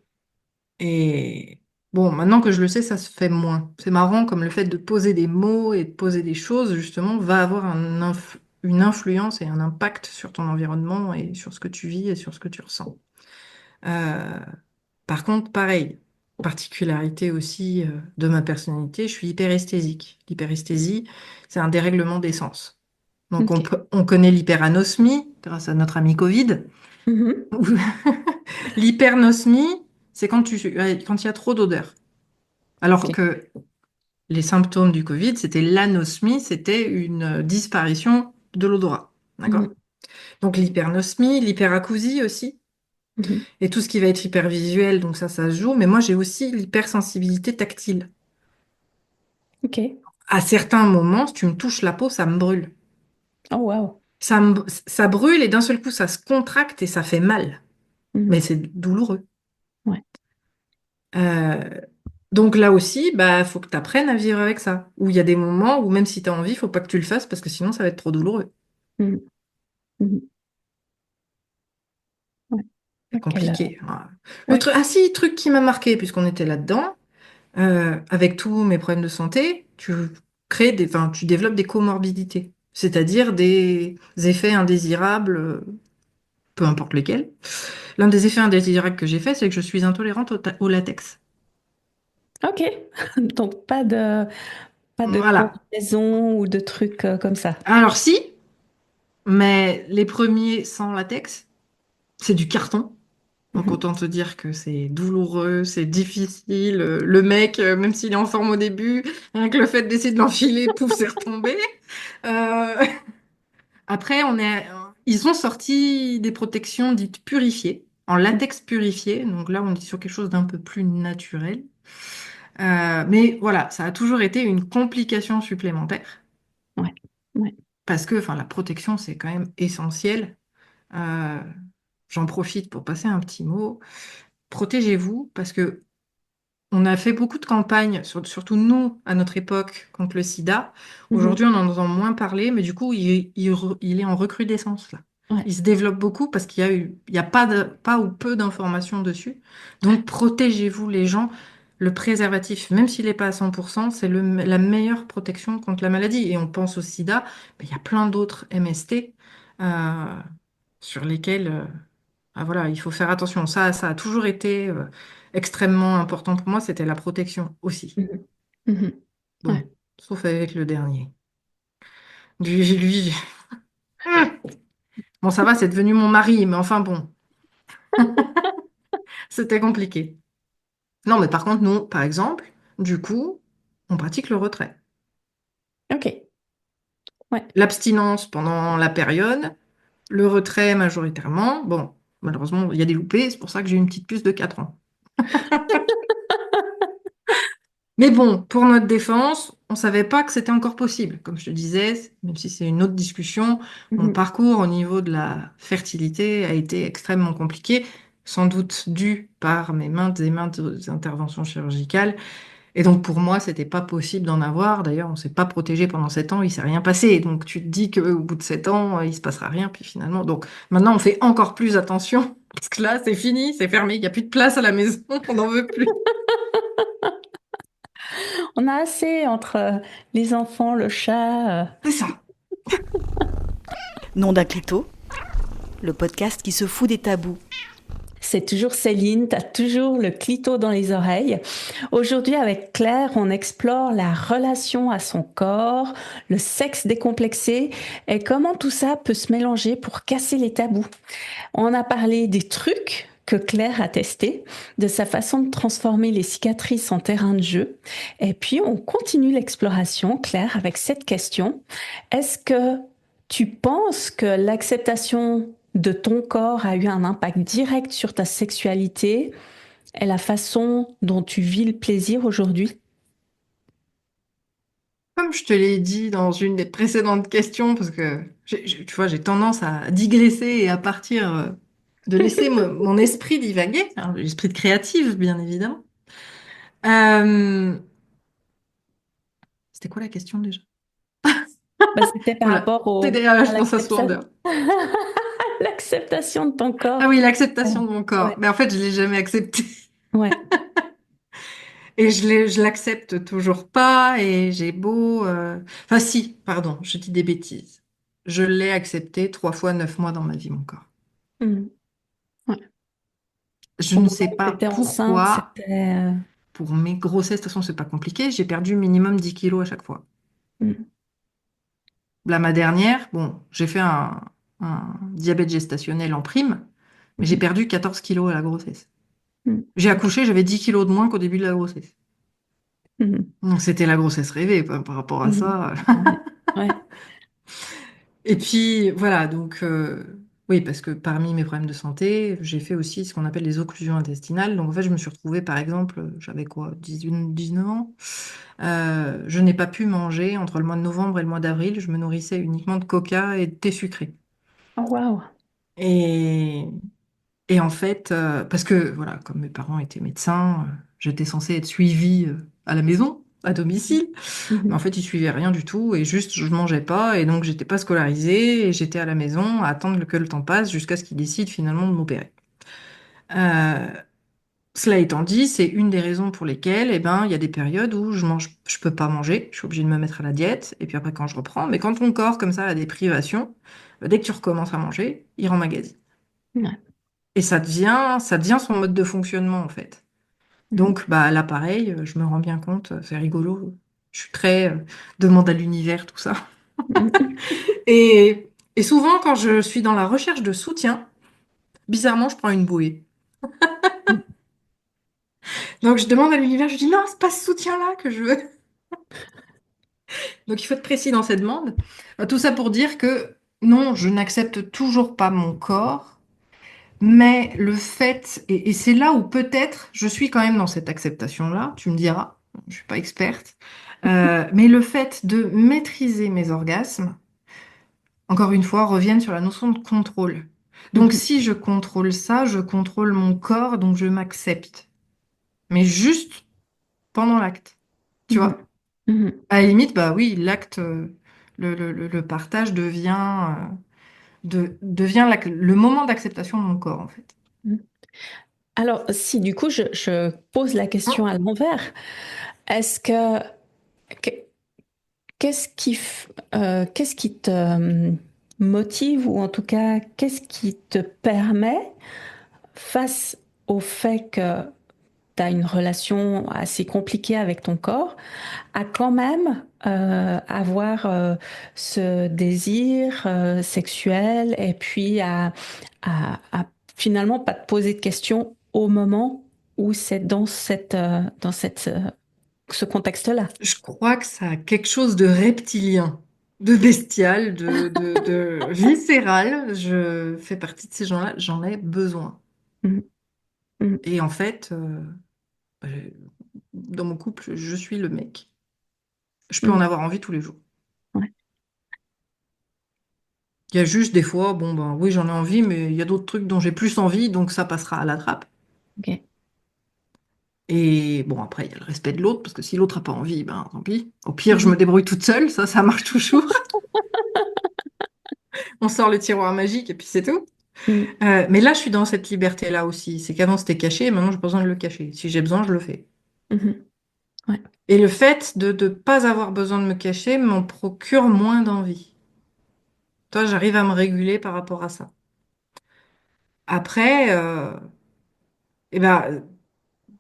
Et bon, maintenant que je le sais, ça se fait moins. C'est marrant comme le fait de poser des mots et de poser des choses, justement, va avoir une influence et un impact sur ton environnement et sur ce que tu vis et sur ce que tu ressens. Euh, Par contre, pareil, particularité aussi de ma personnalité, je suis hyperesthésique. L'hyperesthésie, c'est un dérèglement des sens. Donc
ok.
on connaît l'hyperanosmie grâce à notre ami Covid.
Mhm,
L'hypernosmie, c'est quand il y a trop d'odeur. Alors
ok.
que les symptômes du Covid, c'était l'anosmie, c'était une disparition de l'odorat. D'accord?
Mhm,
Donc l'hypernosmie, l'hyperacousie aussi,
mhm,
et tout ce qui va être hypervisuel, donc ça se joue. Mais moi, j'ai aussi l'hypersensibilité tactile.
ok.
À certains moments, si tu me touches la peau, ça me brûle.
Oh, wow.
Ça brûle et d'un seul coup, ça se contracte et ça fait mal. Mais
Mhm,
c'est douloureux.
ouais.
Euh, donc là aussi, bah, faut que tu apprennes à vivre avec ça. Où il y a des moments où même si tu as envie, faut pas que tu le fasses parce que sinon ça va être trop douloureux.
Mhm, mhm, ouais.
C'est
Quelle
compliqué.
ouais.
Ah si, truc qui m'a marqué, puisqu'on était là-dedans, avec tous mes problèmes de santé, enfin, tu développes des comorbidités, c'est-à-dire des effets indésirables, peu importe lesquels. L'un des effets indésirables que j'ai fait, c'est que je suis intolérante au latex.
Ok. Donc pas de
Voilà.
combinaison ou de trucs comme ça.
Alors si, mais les premiers sans latex, c'est du carton. Donc
Mhm.
autant te dire que c'est douloureux, c'est difficile. Le mec, même s'il est en forme au début, rien que le fait d'essayer de l'enfiler, pouf, c'est retombé. Euh, Après, ils ont sorti des protections dites purifiées, en latex purifié. Donc là, on est sur quelque chose d'un peu plus naturel. Mais voilà, ça a toujours été une complication supplémentaire
Ouais. Ouais.
parce que, enfin, la protection, c'est quand même essentiel. Euh, J'en profite pour passer un petit mot. Protégez-vous parce que on a fait beaucoup de campagnes, surtout nous, à notre époque, contre le sida.
Mhm.
Aujourd'hui, on en entend moins parler, mais du coup, il est en recrudescence, là.
Ouais.
Il se développe beaucoup parce il y a pas ou peu d'informations dessus. Donc, protégez-vous, les gens. Le préservatif, même s'il n'est pas à 100%, c'est la meilleure protection contre la maladie. Et on pense au sida, mais il y a plein d'autres MST euh, sur lesquels ah, voilà, il faut faire attention. Ça a toujours été extrêmement important pour moi, c'était la protection aussi.
Mhm. Mhm. Ouais.
Bon, sauf avec le dernier. Lui, bon, ça va, c'est devenu mon mari, mais enfin bon, c'était compliqué. Non, mais par contre, nous, par exemple, du coup, on pratique le retrait.
Ok. Ouais.
L'abstinence pendant la période, le retrait majoritairement. Bon, malheureusement, il y a des loupés, c'est pour ça que j'ai une petite puce de 4 ans. Mais bon, pour notre défense, on ne savait pas que c'était encore possible. Comme je te disais, même si c'est une autre discussion, mon
Mhm.
parcours au niveau de la fertilité a été extrêmement compliqué, sans doute dû par mes maintes et maintes interventions chirurgicales. Et donc pour moi, c'était pas possible d'en avoir. D'ailleurs, on s'est pas protégé pendant 7 ans, il s'est rien passé. Donc tu te dis qu'au bout de 7 ans, il se passera rien. Puis finalement, donc maintenant, on fait encore plus attention. Parce que là, c'est fini, c'est fermé, il n'y a plus de place à la maison, on n'en veut plus.
On a assez entre les enfants, le chat.
C'est ça.
Nom d'un clito, le podcast qui se fout des tabous.
C'est toujours Céline, t'as toujours le clito dans les oreilles. Aujourd'hui, avec Claire, on explore la relation à son corps, le sexe décomplexé et comment tout ça peut se mélanger pour casser les tabous. On a parlé des trucs que Claire a testés, de sa façon de transformer les cicatrices en terrain de jeu. Et puis, on continue l'exploration, Claire, avec cette question. Est-ce que tu penses que l'acceptation de ton corps a eu un impact direct sur ta sexualité et la façon dont tu vis le plaisir aujourd'hui?
Comme je te l'ai dit dans une des précédentes questions, parce que tu vois, j'ai tendance à digresser et à partir, de laisser mon esprit divaguer, hein, l'esprit de créative, bien évidemment. Euh, C'était quoi la question déjà?
Bah, c'était par
Voilà,
rapport à
TDAH dans sa splendeur.
l'acceptation de ton
Ah
corps.
oui, l'acceptation de mon
Ouais,
corps. Mais en fait, je l'ai jamais accepté.
ouais.
Et je l'accepte toujours pas. Et j'ai beau... Enfin si, pardon, je dis des bêtises. Je l'ai accepté 3 fois 9 mois dans ma vie, mon corps.
Mhm. Ouais.
Je
Au
ne
moment
sais
où
pas
tu étais enceinte,
pourquoi.
c'était...
Pour mes grossesses, de toute façon, c'est pas compliqué. J'ai perdu minimum 10 kilos à chaque fois.
Mhm.
Là, ma dernière, bon, j'ai fait un diabète gestationnel en prime, mais j'ai
Mhm.
perdu 14 kilos à la grossesse.
Mhm.
J'ai accouché, j'avais 10 kilos de moins qu'au début de la grossesse.
Mhm.
Donc, c'était la grossesse rêvée par rapport à
Mhm.
ça.
Ouais. Ouais.
Et puis, voilà, donc, oui, parce que parmi mes problèmes de santé, j'ai fait aussi ce qu'on appelle les occlusions intestinales. Donc, en fait, je me suis retrouvée, par exemple, j'avais quoi, 18, 19 ans. Je n'ai pas pu manger entre le mois de novembre et le mois d'avril. Je me nourrissais uniquement de coca et de thé sucré.
Oh, waouh.
Et, et en fait, parce que, voilà, comme mes parents étaient médecins, j'étais censée être suivie à la maison, à domicile. Mais en
Mhm.
fait, ils suivaient rien du tout et juste, je mangeais pas et donc j'étais pas scolarisée et j'étais à la maison à attendre que le temps passe jusqu'à ce qu'ils décident finalement de m'opérer. Euh, Cela étant dit, c'est une des raisons pour lesquelles, eh ben, il y a des périodes où je peux pas manger, je suis obligée de me mettre à la diète, et puis après quand je reprends, mais quand ton corps comme ça a des privations, dès que tu recommences à manger, il remmagasine.
Ouais.
Et ça devient son mode de fonctionnement en fait.
Mhm.
Donc bah là pareil, je me rends bien compte, c'est rigolo. Je suis très demande à l'univers, tout ça.
Mhm.
Et souvent quand je suis dans la recherche de soutien, bizarrement je prends une bouée. Donc je demande à l'univers, je dis non, c'est pas ce soutien-là que je veux. Donc il faut être précis dans cette demande. Tout ça pour dire que non, je n'accepte toujours pas mon corps, mais le fait, et c'est là où peut-être je suis quand même dans cette acceptation-là, tu me diras, je suis pas experte, mais le fait de maîtriser mes orgasmes, encore une fois, reviennent sur la notion de contrôle. Donc
Mhm.
si je contrôle ça, je contrôle mon corps, donc je m'accepte. Mais juste pendant l'acte, tu
Mhm.
vois?
Mhm.
À la limite, bah oui, l'acte, le partage devient le moment d'acceptation de mon corps, en fait.
Mhm. Alors, si du coup, je pose la question à l'envers, est-ce que- qu'est-ce qui te motive ou en tout cas, qu'est-ce qui te permet, face au fait que tu as une relation assez compliquée avec ton corps, à quand même avoir ce désir sexuel et puis à finalement pas te poser de questions au moment où c'est ce contexte-là.
Je crois que ça a quelque chose de reptilien, de bestial, de viscéral. Je fais partie de ces gens-là, j'en ai besoin.
Mhm. Mhm.
Et en fait, bah, dans mon couple, je suis le mec. Je peux en
Mhm.
avoir envie tous les jours.
Ouais,
Il y a juste des fois, bon ben oui, j'en ai envie, mais il y a d'autres trucs dont j'ai plus envie, donc ça passera à la trappe.
ok.
Et bon, après, il y a le respect de l'autre, parce que si l'autre n'a pas envie, ben tant pis. Au pire, je me
Mhm.
débrouille toute seule, ça marche toujours. On sort le tiroir magique et puis c'est tout.
Mhm.
Mais là, je suis dans cette liberté-là aussi. C'est qu'avant, c'était caché, et maintenant, j'ai pas besoin de le cacher. Si j'ai besoin, je le fais.
Mhm. Ouais,
Et le fait de ne pas avoir besoin de me cacher m'en procure moins d'envie. Toi, j'arrive à me réguler par rapport à ça. Après, eh ben,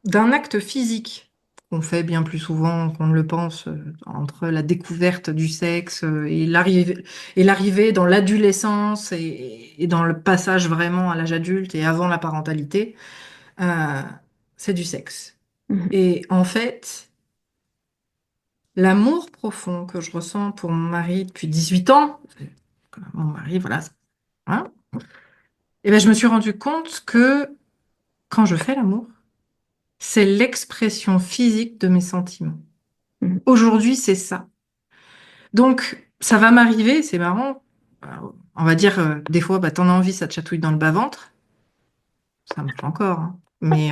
d'un acte physique qu'on fait bien plus souvent qu'on ne le pense, entre la découverte du sexe et l'arrivée dans l'adolescence et dans le passage vraiment à l'âge adulte et avant la parentalité, euh, c'est du sexe.
mhm.
Et en fait, l'amour profond que je ressens pour mon mari depuis 18 ans, mon mari, voilà, hein, et ben, je me suis rendu compte que quand je fais l'amour, c'est l'expression physique de mes sentiments.
Mhm.
Aujourd'hui, c'est ça. Donc, ça va m'arriver, c'est marrant. euh, On va dire, des fois, bah, t'en as envie, ça te chatouille dans le bas-ventre. Ça me fait encore, hein. Mais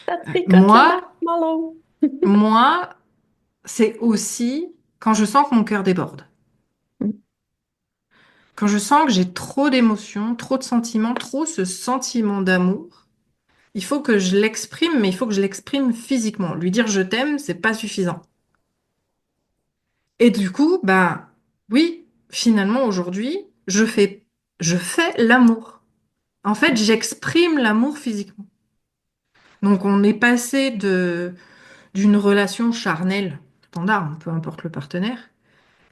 Ça tricote le
moi,
marshmallow.
moi, c'est aussi quand je sens que mon cœur déborde.
Mhm.
Quand je sens que j'ai trop d'émotions, trop de sentiments, trop ce sentiment d'amour, il faut que je l'exprime, mais il faut que je l'exprime physiquement. Lui dire je t'aime, c'est pas suffisant. Et du coup, bah oui, finalement aujourd'hui, je fais l'amour. En fait, j'exprime l'amour physiquement. Donc on est passé d'une relation charnelle, standard, hein, peu importe le partenaire,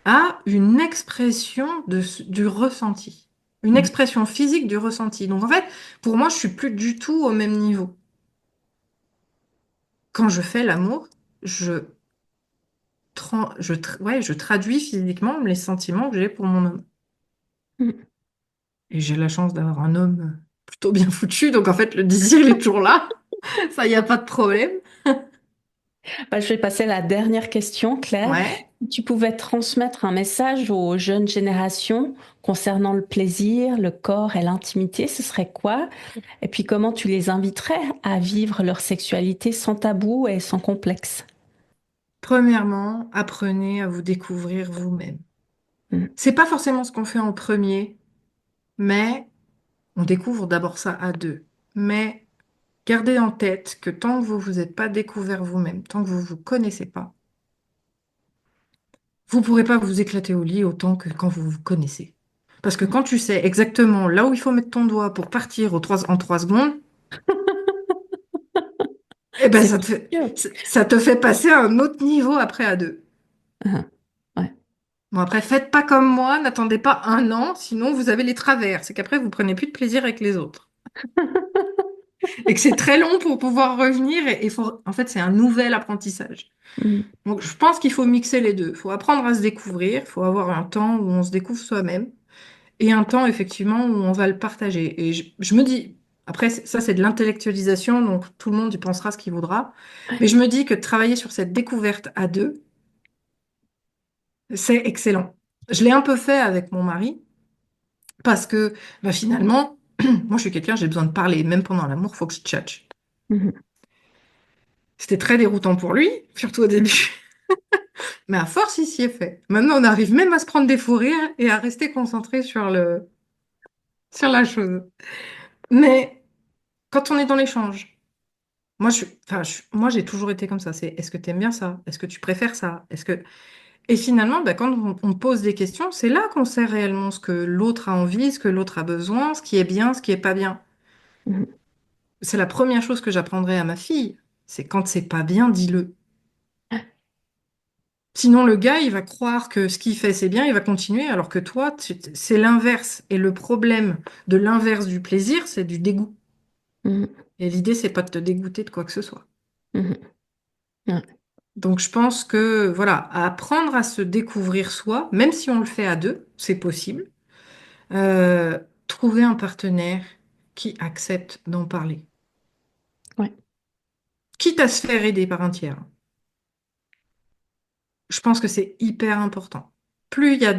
à une expression du ressenti. Une
Mhm.
expression physique du ressenti. Donc en fait, pour moi, je suis plus du tout au même niveau. Quand je fais l'amour, je, ouais, je traduis physiquement les sentiments que j'ai pour mon homme.
Mhm.
Et j'ai la chance d'avoir un homme plutôt bien foutu, donc en fait, le désir, il est toujours là. Ça, il n'y a pas de problème.
Bah, je vais passer à la dernière question, Claire.
Ouais.
Si tu pouvais transmettre un message aux jeunes générations concernant le plaisir, le corps et l'intimité, ce serait quoi? Et puis comment tu les inviterais à vivre leur sexualité sans tabou et sans complexe?
Premièrement, apprenez à vous découvrir vous-même.
Mhm.
C'est pas forcément ce qu'on fait en premier, mais on découvre d'abord ça à deux. Mais Gardez en tête que tant que vous vous êtes pas découvert vous-même, tant que vous vous connaissez pas, vous pourrez pas vous éclater au lit autant que quand vous vous connaissez. Parce que quand tu sais exactement là où il faut mettre ton doigt pour partir en 3 secondes, eh ben
C'est sûr.
ça te fait passer à un autre niveau après à deux.
Ah, ouais.
Bon, après, faites pas comme moi, n'attendez pas un an, sinon vous avez les travers. C'est qu'après, vous prenez plus de plaisir avec les autres. Et que c'est très long pour pouvoir revenir. En fait, c'est un nouvel apprentissage.
Mhm.
Donc, je pense qu'il faut mixer les deux. Il faut apprendre à se découvrir. Il faut avoir un temps où on se découvre soi-même. Et un temps, effectivement, où on va le partager. Et je me dis, après, ça, c'est de l'intellectualisation, donc tout le monde y pensera ce qu'il voudra. Mais je me dis que travailler sur cette découverte à deux, c'est excellent. Je l'ai un peu fait avec mon mari. Parce que bah, finalement, moi je suis quelqu'un, j'ai besoin de parler. Même pendant l'amour, il faut que je tchatche.
Mhm.
C'était très déroutant pour lui, surtout au début. Mais à force, il s'y est fait. Maintenant, on arrive même à se prendre des fous rires et à rester concentré sur la chose. Mais quand on est dans l'échange, moi j'ai toujours été comme ça. C'est est-ce que tu aimes bien ça? Est-ce que tu préfères ça? Et finalement, bah, quand on pose des questions, c'est là qu'on sait réellement ce que l'autre a envie, ce que l'autre a besoin, ce qui est bien, ce qui est pas bien.
Mhm.
C'est la première chose que j'apprendrai à ma fille. C'est quand c'est pas bien, dis-le. Sinon, le gars, il va croire que ce qu'il fait, c'est bien, il va continuer, alors que toi, c'est l'inverse. Et le problème de l'inverse du plaisir, c'est du dégoût.
Mhm.
Et l'idée, c'est pas de te dégoûter de quoi que ce soit.
Mhm. Ouais.
Donc, je pense que, voilà, apprendre à se découvrir soi, même si on le fait à deux, c'est possible. Euh, Trouver un partenaire qui accepte d'en parler.
Ouais.
Quitte à se faire aider par un tiers. Je pense que c'est hyper important. Plus il y a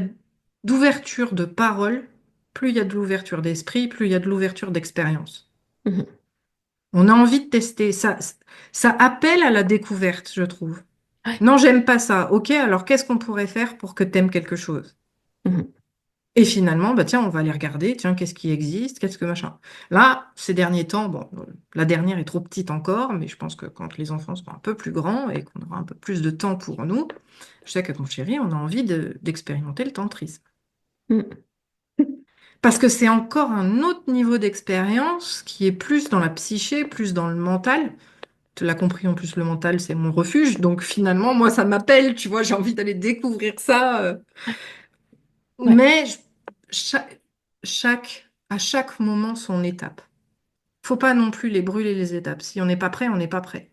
d'ouverture de parole, plus il y a de l'ouverture d'esprit, plus il y a de l'ouverture d'expérience.
Mhm.
On a envie de tester. Ça appelle à la découverte, je trouve.
Ouais.
Non, j'aime pas ça. Ok, alors qu'est-ce qu'on pourrait faire pour que t'aimes quelque chose?
Mhm.
Et finalement, bah tiens, on va aller regarder, tiens, qu'est-ce qui existe, qu'est-ce que machin. Là, ces derniers temps, bon, la dernière est trop petite encore, mais je pense que quand les enfants seront un peu plus grands et qu'on aura un peu plus de temps pour nous, je sais qu'avec mon chéri, on a envie d'expérimenter le tantrisme.
Mhm.
Parce que c'est encore un autre niveau d'expérience qui est plus dans la psyché, plus dans le mental. Tu l'as compris, en plus, le mental, c'est mon refuge. Donc finalement, moi, ça m'appelle, tu vois, j'ai envie d'aller découvrir ça.
Ouais.
Mais chaque, à chaque moment, son étape. Faut pas non plus les brûler les étapes. Si on n'est pas prêt, on n'est pas prêt.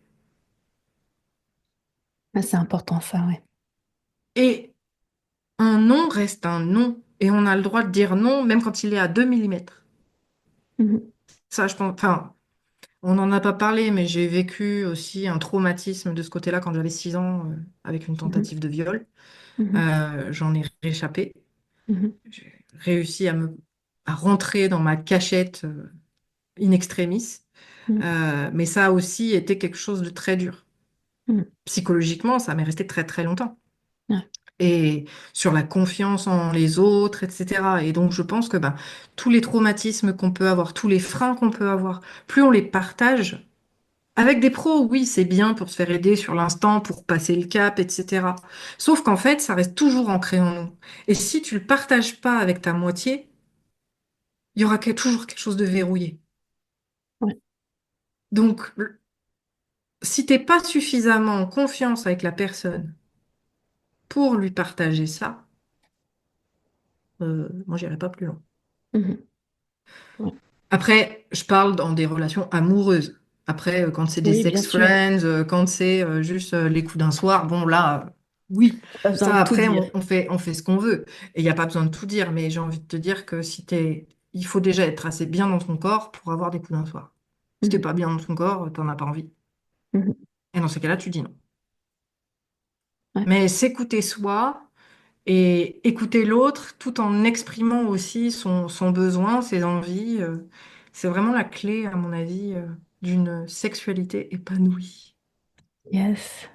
Ah, c'est important ça, ouais.
Et un non reste un non. Et on a le droit de dire non, même quand il est à 2 millimètres.
Mhm.
Ça, je pense, enfin, on n'en a pas parlé, mais j'ai vécu aussi un traumatisme de ce côté-là quand j'avais 6 ans, avec une
Mhm.
tentative de viol.
Mhm.
J'en ai réchappé.
Mhm.
J'ai réussi à rentrer dans ma cachette, in extremis.
Mhm.
Mais ça a aussi été quelque chose de très dur.
Mhm.
Psychologiquement, ça m'est resté très très longtemps.
Ouais.
Et sur la confiance en les autres, etc. Et donc, je pense que ben, tous les traumatismes qu'on peut avoir, tous les freins qu'on peut avoir, plus on les partage, avec des pros, oui, c'est bien pour se faire aider sur l'instant, pour passer le cap, etc. Sauf qu'en fait, ça reste toujours ancré en nous. Et si tu le partages pas avec ta moitié, il y aura toujours quelque chose de verrouillé.
Ouais.
Donc, si t'es pas suffisamment en confiance avec la personne pour lui partager ça, moi, j'irai pas plus loin.
Mhm. Ouais.
Après, je parle dans des relations amoureuses. Après, quand c'est des
Oui, bien
sex
sûr.
friends, quand c'est juste les coups d'un soir, bon là, oui,
Pas besoin
ça
de tout
après,
dire.
on fait ce qu'on veut. Et il n'y a pas besoin de tout dire, mais j'ai envie de te dire que il faut déjà être assez bien dans ton corps pour avoir des coups d'un soir. Si t'es
Mhm.
pas bien dans ton corps, t'en as pas envie.
Mhm.
Et dans ces cas-là, tu dis non.
Ouais.
Mais s'écouter soi et écouter l'autre tout en exprimant aussi son besoin, ses envies, c'est vraiment la clé, à mon avis, d'une sexualité épanouie.
Yes.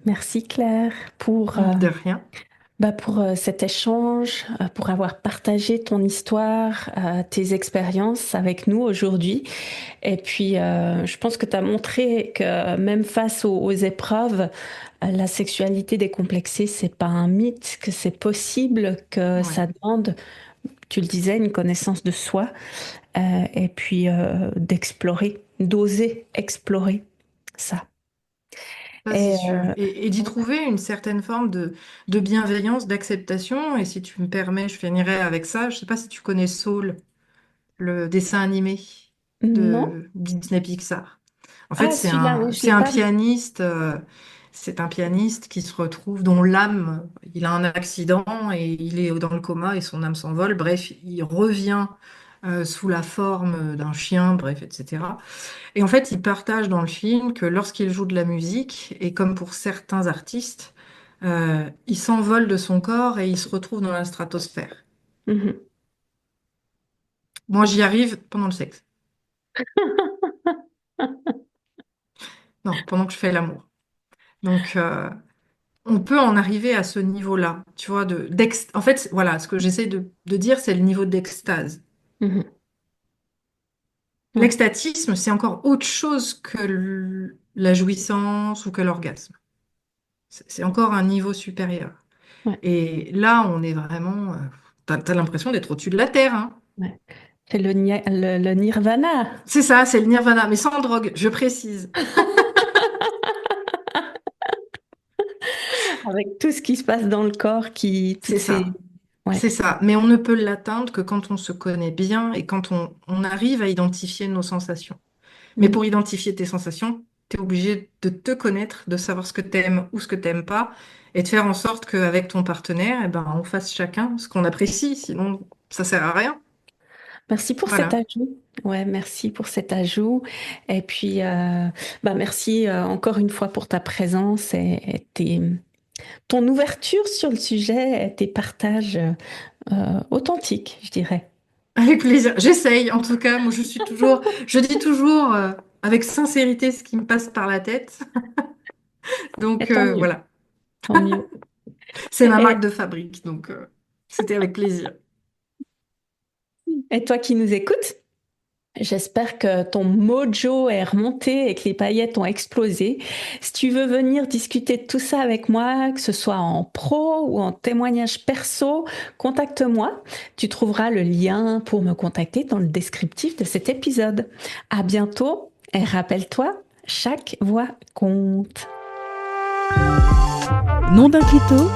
Merci Claire pour
De rien.
Pour cet échange, pour avoir partagé ton histoire, tes expériences avec nous aujourd'hui. Et puis, je pense que tu as montré que même face aux épreuves, la sexualité décomplexée, c'est pas un mythe, que c'est possible, que
Ouais.
ça demande, tu le disais, une connaissance de soi, et puis d'explorer, d'oser explorer ça.
Ça, c'est
Et
sûr. Et d'y trouver une certaine forme de bienveillance, d'acceptation. Et si tu me permets, je finirai avec ça. Je sais pas si tu connais Soul, le dessin animé
non,
de Disney Pixar. En fait,
ah celui-là, oui, je
c'est
l'ai
un
pas vu.
pianiste. C'est un pianiste qui se retrouve, dont l'âme, il a un accident et il est dans le coma et son âme s'envole. Bref, il revient sous la forme d'un chien, bref, etc. Et en fait, il partage dans le film que lorsqu'il joue de la musique, et comme pour certains artistes, il s'envole de son corps et il se retrouve dans la stratosphère.
Mhm.
Moi, j'y arrive pendant le sexe. Non, pendant que je fais l'amour. Donc, on peut en arriver à ce niveau-là, tu vois, en fait, voilà, ce que j'essaie de dire, c'est le niveau d'extase.
Mhm. Ouais,
L'extatisme, c'est encore autre chose que la jouissance ou que l'orgasme. C'est encore un niveau supérieur.
ouais,
Et là, on est vraiment. T'as l'impression d'être au-dessus de la terre, hein.
ouais. C'est le nirvana,
C'est ça, c'est le nirvana, mais sans drogue, je précise.
avec tout ce qui se passe dans le corps,
C'est
toutes ces...
ça,
Ouais.
c'est ça. Mais on ne peut l'atteindre que quand on se connaît bien et quand on arrive à identifier nos sensations. Mais
Mhm.
pour identifier tes sensations, tu es obligé de te connaître, de savoir ce que t'aimes ou ce que t'aimes pas, et de faire en sorte qu'avec ton partenaire, eh ben, on fasse chacun ce qu'on apprécie, sinon ça sert à rien.
Merci pour cet
Voilà.
ajout. Ouais, merci pour cet ajout. Et puis, merci encore une fois pour ta présence et ton ouverture sur le sujet, et tes partages authentiques, je dirais.
Avec plaisir. J'essaye, en tout cas. Moi, je dis toujours avec sincérité ce qui me passe par la tête.
Et
Donc,
tant mieux,
voilà.
tant mieux.
C'est ma marque
Et,
de fabrique. Donc, c'était avec plaisir.
et toi qui nous écoutes, j'espère que ton mojo est remonté et que les paillettes ont explosé. Si tu veux venir discuter de tout ça avec moi, que ce soit en pro ou en témoignage perso, contacte-moi. Tu trouveras le lien pour me contacter dans le descriptif de cet épisode. À bientôt et rappelle-toi, chaque voix compte.
Nom d'un clito,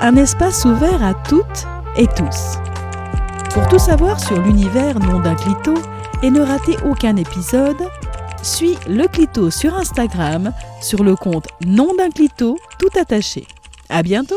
un espace ouvert à toutes et tous. Pour tout savoir sur l'univers Nom d'un clito et ne rater aucun épisode, suis le clito sur Instagram sur le compte Nom d'un clito tout attaché. À bientôt!